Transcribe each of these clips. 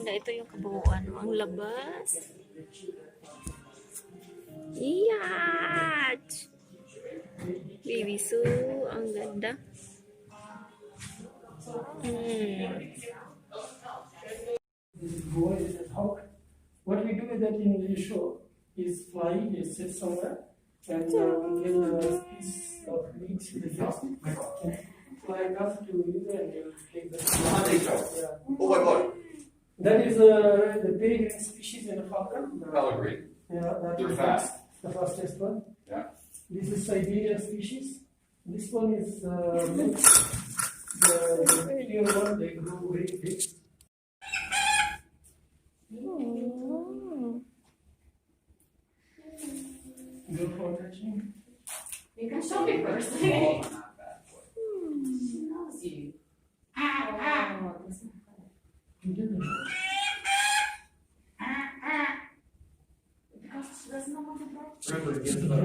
Ito yung kabuuan. Ang labas. Iyat! Baby Sue. Ang ganda. What we do is that in the show is fly, they sit somewhere, and we give a piece of meat to the fish, and fly across to you, and you take the yeah. Oh my God. That is the peregrine species in the falcon. Pellegrin. Yeah, that They're is fast. the fastest one. Yeah. This is Siberian species. This one is mixed. The medium one, they grow very big. Go for touching. You can show me first. Oh, not bad boy. She knows you. Ah. You did it. Because she doesn't know what to do. Remember to get to the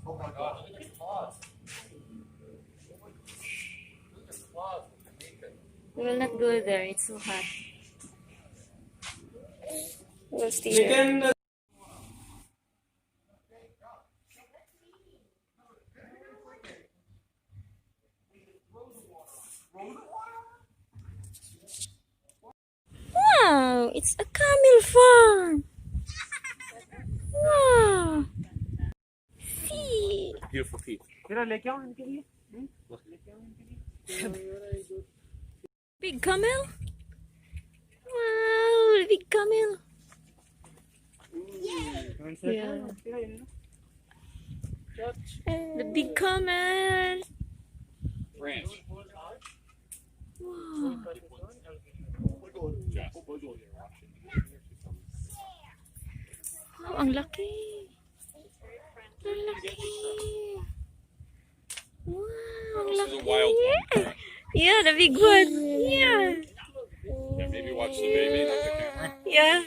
Oh my gosh, look at his claws. Look at his claws. We will not go there. It's so hot. We'll stay here. Wow! It's a camel farm! Wow! See! Beautiful feet. Big camel? Wow! Big camel! Yeah. The big camel! Ranch. Wow! Wow, ang laki! Ang laki! Wow, ang This is laki! a wild one. Yeah, the big one! Yeah! Yeah, maybe watch the baby, not the camera. Yeah!